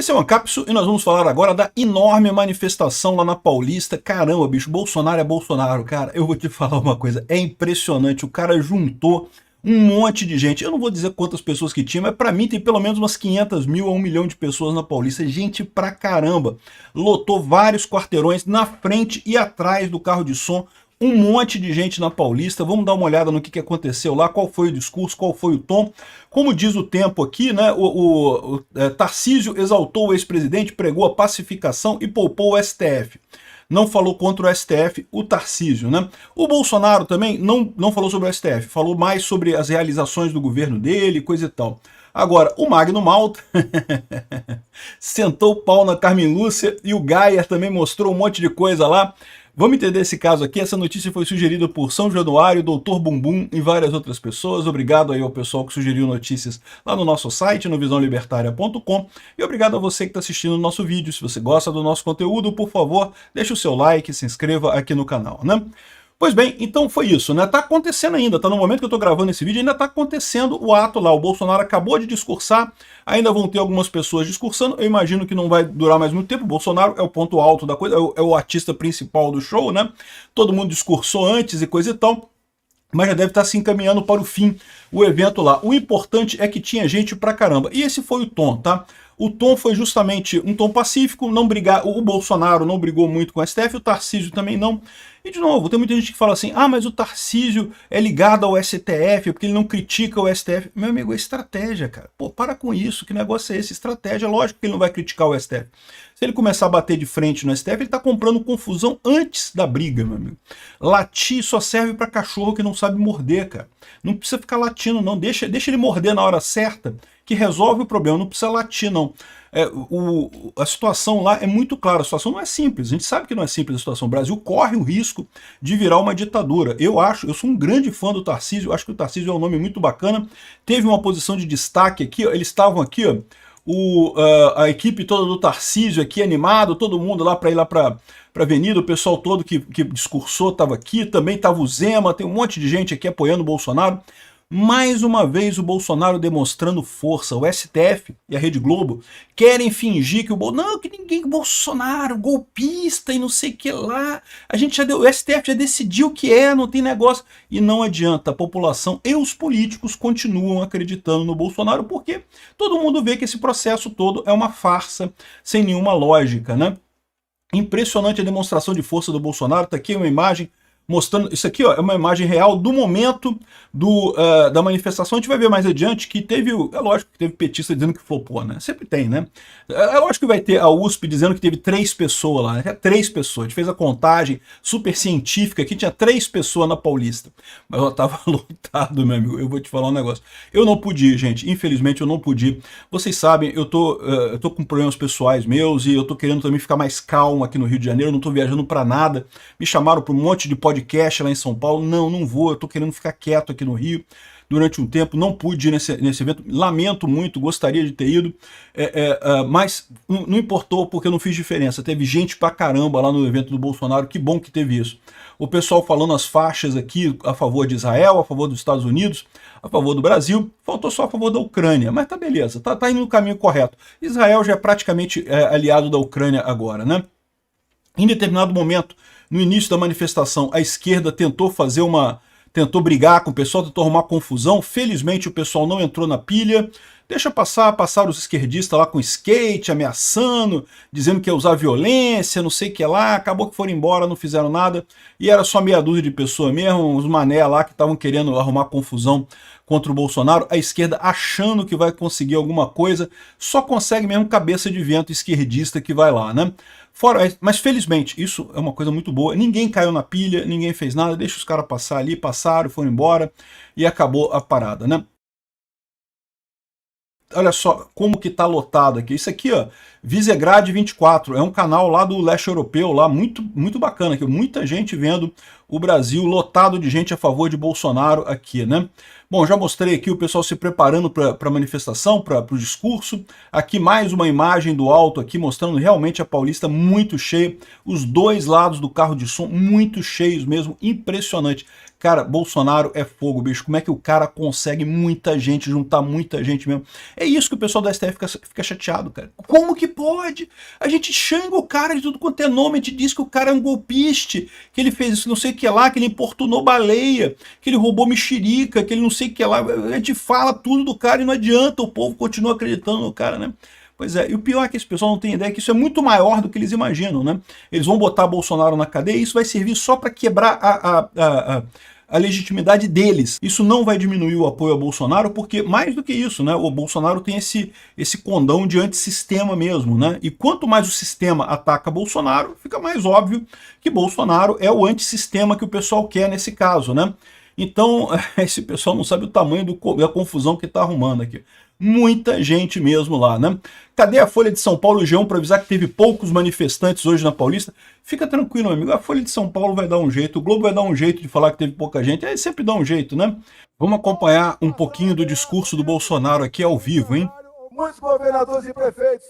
Esse é o Ancapsu e nós vamos falar agora da enorme manifestação lá na Paulista. Caramba, bicho, Bolsonaro é Bolsonaro, cara. Eu vou te falar uma coisa, é impressionante. O cara juntou um monte de gente. Eu não vou dizer quantas pessoas que tinha, mas pra mim tem pelo menos umas 500 mil a 1 milhão de pessoas na Paulista. Gente pra caramba. Lotou vários quarteirões na frente e atrás do carro de som. Um monte de gente na Paulista. Vamos dar uma olhada no que aconteceu lá, qual foi o discurso, qual foi o tom. Como diz o tempo aqui, né, Tarcísio exaltou o ex-presidente, pregou a pacificação e poupou o STF. Não falou contra o STF, o Tarcísio, né? O Bolsonaro também não falou sobre o STF, falou mais sobre as realizações do governo dele, coisa e tal. Agora, o Magno Malta sentou o pau na Carmen Lúcia e o Gayer também mostrou um monte de coisa lá. Vamos entender esse caso aqui. Essa notícia foi sugerida por São Januário, Dr. Bumbum e várias outras pessoas. Obrigado aí ao pessoal que sugeriu notícias lá no nosso site, no visãolibertaria.com. E obrigado a você que está assistindo o nosso vídeo. Se você gosta do nosso conteúdo, por favor, deixe o seu like, se inscreva aqui no canal, né? Pois bem, então foi isso, né? Tá acontecendo ainda, tá no momento que eu tô gravando esse vídeo, ainda tá acontecendo o ato lá. O Bolsonaro acabou de discursar, ainda vão ter algumas pessoas discursando. Eu imagino que não vai durar mais muito tempo. O Bolsonaro é o ponto alto da coisa, é o artista principal do show, né? Todo mundo discursou antes e coisa e tal, mas já deve estar se encaminhando para o fim o evento lá. O importante é que tinha gente pra caramba. E esse foi o tom, tá? O tom foi justamente um tom pacífico, não brigar. O Bolsonaro não brigou muito com o STF, o Tarcísio também não. E de novo, tem muita gente que fala assim, ah, mas o Tarcísio é ligado ao STF, porque ele não critica o STF. Meu amigo, é estratégia, cara. Pô, para com isso, que negócio é esse? Estratégia, lógico que ele não vai criticar o STF. Se ele começar a bater de frente no STF, ele tá comprando confusão antes da briga, meu amigo. Latir só serve para cachorro que não sabe morder, cara. Não precisa ficar latindo, não. Deixa ele morder na hora certa, que resolve o problema, não precisa latir, não. A situação lá é muito clara, a situação não é simples, a gente sabe que não é simples a situação. O Brasil corre o risco de virar uma ditadura. Eu sou um grande fã do Tarcísio, acho que o Tarcísio é um nome muito bacana, teve uma posição de destaque aqui, ó, eles estavam aqui, ó, a equipe toda do Tarcísio aqui animado, todo mundo lá para ir lá para a avenida, o pessoal todo que discursou estava aqui, também estava o Zema, tem um monte de gente aqui apoiando o Bolsonaro. Mais uma vez o Bolsonaro demonstrando força. O STF e a Rede Globo querem fingir que o Bolsonaro, golpista e não sei o que lá. O STF já decidiu que não tem negócio. E não adianta, a população e os políticos continuam acreditando no Bolsonaro, porque todo mundo vê que esse processo todo é uma farsa, sem nenhuma lógica, né? Impressionante a demonstração de força do Bolsonaro. Tá aqui uma imagem mostrando, isso aqui ó, é uma imagem real do momento da manifestação. A gente vai ver mais adiante que teve, é lógico que teve petista dizendo que flopou, né? Sempre tem, né? É lógico que vai ter a USP dizendo que teve 3 pessoas lá, né? 3 pessoas. A gente fez a contagem super científica aqui, tinha 3 pessoas na Paulista. Mas ela tava lotado, meu amigo. Eu vou te falar um negócio. Eu não pude ir, gente. Infelizmente eu não pude ir. Vocês sabem, eu tô com problemas pessoais meus e eu tô querendo também ficar mais calmo aqui no Rio de Janeiro. Eu não tô viajando pra nada. Me chamaram pra um monte de podcast lá em São Paulo. Não vou. Eu tô querendo ficar quieto aqui no Rio durante um tempo. Não pude ir nesse evento. Lamento muito, gostaria de ter ido. Mas não importou porque eu não fiz diferença. Teve gente pra caramba lá no evento do Bolsonaro. Que bom que teve isso. O pessoal falando as faixas aqui a favor de Israel, a favor dos Estados Unidos, a favor do Brasil. Faltou só a favor da Ucrânia. Mas tá beleza. Tá indo no caminho correto. Israel já é praticamente aliado da Ucrânia agora, né? Em determinado momento, no início da manifestação, a esquerda tentou brigar com o pessoal, tentou arrumar confusão. Felizmente o pessoal não entrou na pilha. Deixa passaram os esquerdistas lá com skate, ameaçando, dizendo que ia usar violência, não sei o que lá. Acabou que foram embora, não fizeram nada. E era só meia dúzia de pessoas mesmo, uns mané lá que estavam querendo arrumar confusão contra o Bolsonaro. A esquerda achando que vai conseguir alguma coisa, só consegue mesmo cabeça de vento esquerdista que vai lá, né? Mas felizmente, isso é uma coisa muito boa. Ninguém caiu na pilha, ninguém fez nada, deixa os caras passar ali, passaram, foram embora e acabou a parada, né? Olha só como que tá lotado aqui. Isso aqui, ó, Visegrad 24, é um canal lá do leste europeu, lá muito bacana, aqui, muita gente vendo o Brasil lotado de gente a favor de Bolsonaro aqui, né? Bom, já mostrei aqui o pessoal se preparando para a manifestação, para o discurso. Aqui mais uma imagem do alto aqui mostrando realmente a Paulista muito cheia. Os dois lados do carro de som muito cheios mesmo, impressionante. Cara, Bolsonaro é fogo, bicho. Como é que o cara consegue muita gente, juntar muita gente mesmo? É isso que o pessoal da STF fica chateado, cara. Como que pode? A gente xinga o cara de tudo quanto é nome, a gente diz que o cara é um golpista, que ele fez isso não sei o que lá, que ele importunou baleia, que ele roubou mexerica, que ele não sei o que lá. A gente fala tudo do cara e não adianta, o povo continua acreditando no cara, né? Pois é, e o pior é que esse pessoal não tem ideia que isso é muito maior do que eles imaginam, né? Eles vão botar Bolsonaro na cadeia e isso vai servir só para quebrar a legitimidade deles. Isso não vai diminuir o apoio a Bolsonaro, porque mais do que isso, né? O Bolsonaro tem esse condão de antissistema mesmo, né? E quanto mais o sistema ataca Bolsonaro, fica mais óbvio que Bolsonaro é o antissistema que o pessoal quer nesse caso, né? Então, esse pessoal não sabe o tamanho da confusão que está arrumando aqui. Muita gente mesmo lá, né? Cadê a Folha de São Paulo e o G1 para avisar que teve poucos manifestantes hoje na Paulista? Fica tranquilo, meu amigo. A Folha de São Paulo vai dar um jeito, o Globo vai dar um jeito de falar que teve pouca gente. Aí sempre dá um jeito, né? Vamos acompanhar um pouquinho do discurso do Bolsonaro aqui ao vivo, hein? Muitos governadores e prefeitos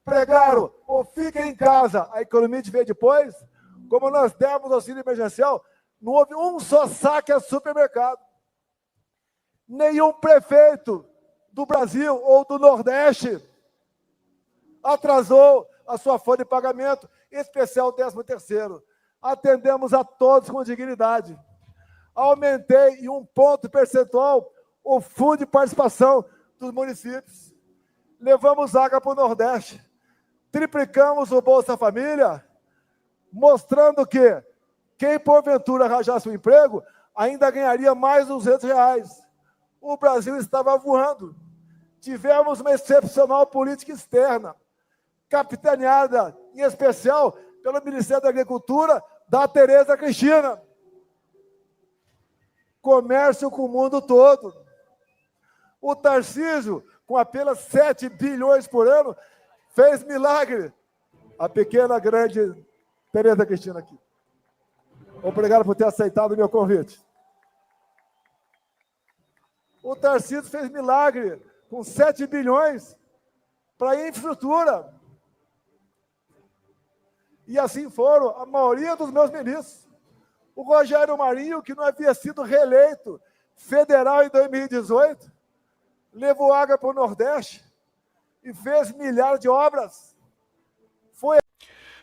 pregaram ou fiquem em casa, a economia de ver depois. Como nós demos auxílio emergencial, não houve um só saque a supermercado. Nenhum prefeito do Brasil ou do Nordeste atrasou a sua folha de pagamento, em especial o 13º. Atendemos a todos com dignidade. Aumentei em 1 ponto percentual o fundo de participação dos municípios. Levamos água para o Nordeste. Triplicamos o Bolsa Família, mostrando que quem porventura arranjasse um emprego ainda ganharia mais R$200. O Brasil estava voando. Tivemos uma excepcional política externa, capitaneada, em especial, pelo Ministério da Agricultura, da Tereza Cristina. Comércio com o mundo todo. O Tarcísio, com apenas 7 bilhões por ano, fez milagre. A pequena, grande Tereza Cristina aqui. Obrigado por ter aceitado o meu convite. O Tarcísio fez milagre com 7 bilhões para infraestrutura. E assim foram a maioria dos meus ministros. O Rogério Marinho, que não havia sido reeleito federal em 2018, levou água para o Nordeste e fez milhares de obras.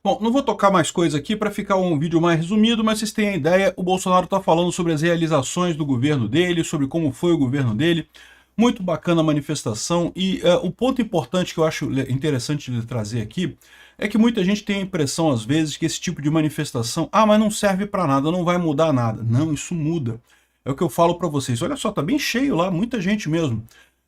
Bom, não vou tocar mais coisa aqui para ficar um vídeo mais resumido, mas vocês têm a ideia, o Bolsonaro está falando sobre as realizações do governo dele, sobre como foi o governo dele. Muito bacana a manifestação e um ponto importante que eu acho interessante de trazer aqui é que muita gente tem a impressão às vezes que esse tipo de manifestação, mas não serve para nada, não vai mudar nada. Não, isso muda. É o que eu falo para vocês. Olha só, tá bem cheio lá, muita gente mesmo.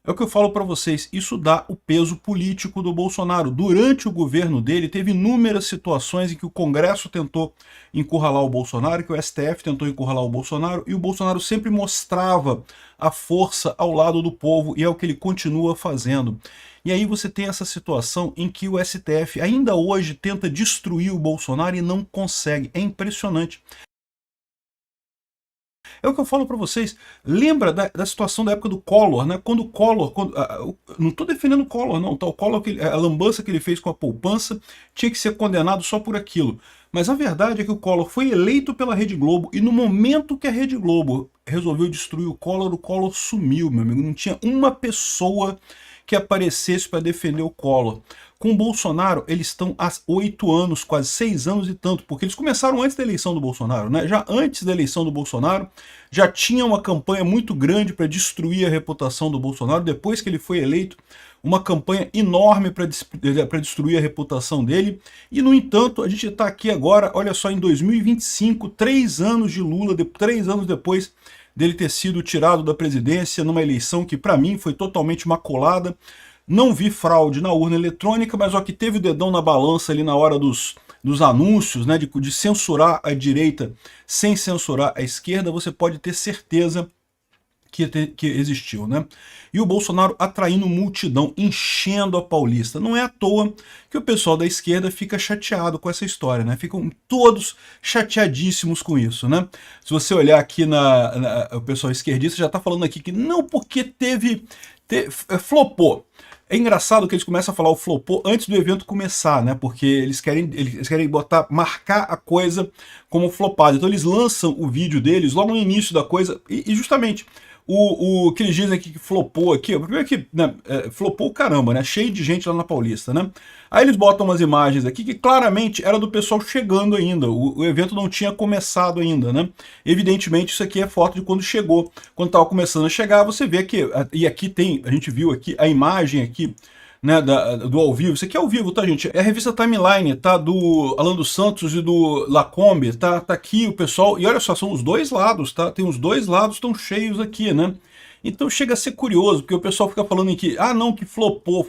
É o que eu falo para vocês, isso dá o peso político do Bolsonaro. Durante o governo dele, teve inúmeras situações em que o Congresso tentou encurralar o Bolsonaro, que o STF tentou encurralar o Bolsonaro, e o Bolsonaro sempre mostrava a força ao lado do povo, e é o que ele continua fazendo. E aí você tem essa situação em que o STF ainda hoje tenta destruir o Bolsonaro e não consegue. É impressionante. É o que eu falo para vocês. Lembra da situação da época do Collor, né? Quando o Collor... não estou defendendo o Collor, não. Tá? O Collor, a lambança que ele fez com a poupança, tinha que ser condenado só por aquilo. Mas a verdade é que o Collor foi eleito pela Rede Globo e no momento que a Rede Globo resolveu destruir o Collor sumiu, meu amigo. Não tinha uma pessoa que aparecesse para defender o Collor. Com o Bolsonaro, eles estão há 8 anos, quase 6 anos e tanto, porque eles começaram antes da eleição do Bolsonaro, né? Já antes da eleição do Bolsonaro, já tinha uma campanha muito grande para destruir a reputação do Bolsonaro, depois que ele foi eleito, uma campanha enorme para destruir a reputação dele, e no entanto, a gente está aqui agora, olha só, em 2025, 3 anos de Lula, 3 anos depois dele ter sido tirado da presidência numa eleição que para mim foi totalmente maculada. Não vi fraude na urna eletrônica, mas ó, que teve o dedão na balança ali na hora dos anúncios, né, de censurar a direita sem censurar a esquerda, você pode ter certeza que existiu, né? E o Bolsonaro atraindo multidão, enchendo a Paulista. Não é à toa que o pessoal da esquerda fica chateado com essa história, né? Ficam todos chateadíssimos com isso, né? Se você olhar aqui o pessoal esquerdista já está falando aqui que não, porque flopou. É engraçado que eles começam a falar o flopou antes do evento começar, né? Porque eles querem marcar a coisa como flopado. Então eles lançam o vídeo deles logo no início da coisa e justamente o que eles dizem aqui que flopou aqui, primeiro que né, flopou o caramba, né? Cheio de gente lá na Paulista, né? Aí eles botam umas imagens aqui que claramente era do pessoal chegando ainda, o evento não tinha começado ainda, né? Evidentemente isso aqui é foto de quando chegou, quando estava começando a chegar, você vê que, e aqui tem, a gente viu aqui a imagem aqui, né, do ao vivo, isso aqui é ao vivo, tá, gente? É a revista Timeline, tá? Do Alan dos Santos e do Lacombe, tá aqui o pessoal, e olha só, são os dois lados, tá? Tem os dois lados tão cheios aqui, né? Então chega a ser curioso, porque o pessoal fica falando em que, não, que flopou,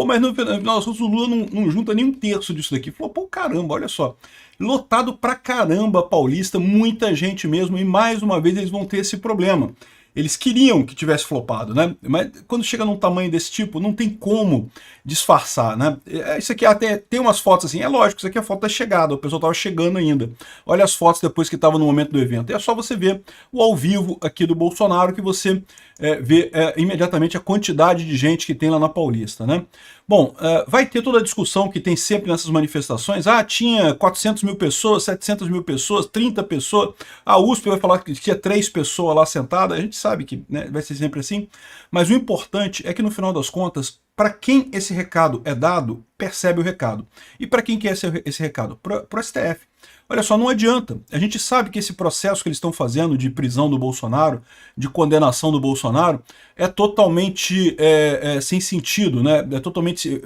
mas no final das contas o Lula não junta nem um terço disso daqui. Flopou caramba, olha só. Lotado pra caramba Paulista, muita gente mesmo, e mais uma vez eles vão ter esse problema. Eles queriam que tivesse flopado, né? Mas quando chega num tamanho desse tipo, não tem como disfarçar, né? Isso aqui até tem umas fotos assim, é lógico, isso aqui é a foto da chegada, o pessoal estava chegando ainda. Olha as fotos depois que estava no momento do evento. E é só você ver o ao vivo aqui do Bolsonaro que você vê imediatamente a quantidade de gente que tem lá na Paulista, né? Bom, vai ter toda a discussão que tem sempre nessas manifestações. Tinha 400 mil pessoas, 700 mil pessoas, 30 pessoas. A USP vai falar que tinha 3 pessoas lá sentadas. A gente sabe que né, vai ser sempre assim. Mas o importante é que no final das contas, para quem esse recado é dado, percebe o recado. E para quem que é esse recado? Para o STF. Olha só, não adianta. A gente sabe que esse processo que eles estão fazendo de prisão do Bolsonaro, de condenação do Bolsonaro, é totalmente sem sentido, né?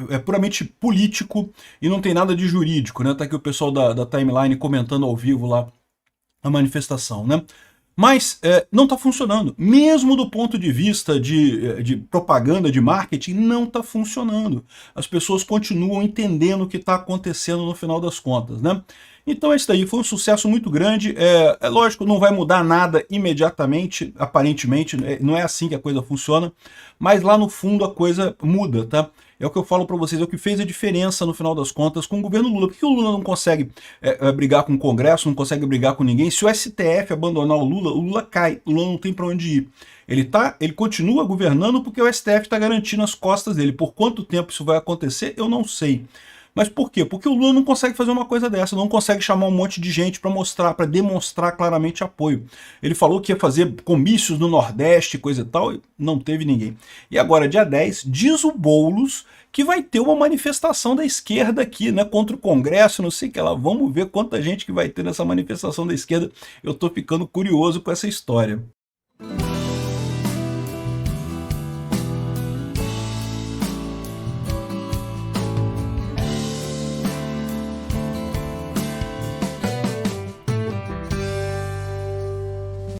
É puramente político e não tem nada de jurídico, né? Tá aqui o pessoal da Timeline comentando ao vivo lá a manifestação, né? Mas não está funcionando. Mesmo do ponto de vista de propaganda, de marketing, não está funcionando. As pessoas continuam entendendo o que está acontecendo no final das contas, né? Então esse daí foi um sucesso muito grande. É lógico, não vai mudar nada imediatamente, aparentemente, não é assim que a coisa funciona, mas lá no fundo a coisa muda, tá? É o que eu falo para vocês, é o que fez a diferença no final das contas com o governo Lula. Por que o Lula não consegue brigar com o Congresso, não consegue brigar com ninguém? Se o STF abandonar o Lula cai, o Lula não tem para onde ir. Ele continua governando porque o STF está garantindo as costas dele. Por quanto tempo isso vai acontecer, eu não sei. Mas por quê? Porque o Lula não consegue fazer uma coisa dessa, não consegue chamar um monte de gente para demonstrar claramente apoio. Ele falou que ia fazer comícios no Nordeste, coisa e tal, e não teve ninguém. E agora, dia 10, diz o Boulos que vai ter uma manifestação da esquerda aqui, né, contra o Congresso, não sei o que lá. Vamos ver quanta gente que vai ter nessa manifestação da esquerda. Eu tô ficando curioso com essa história.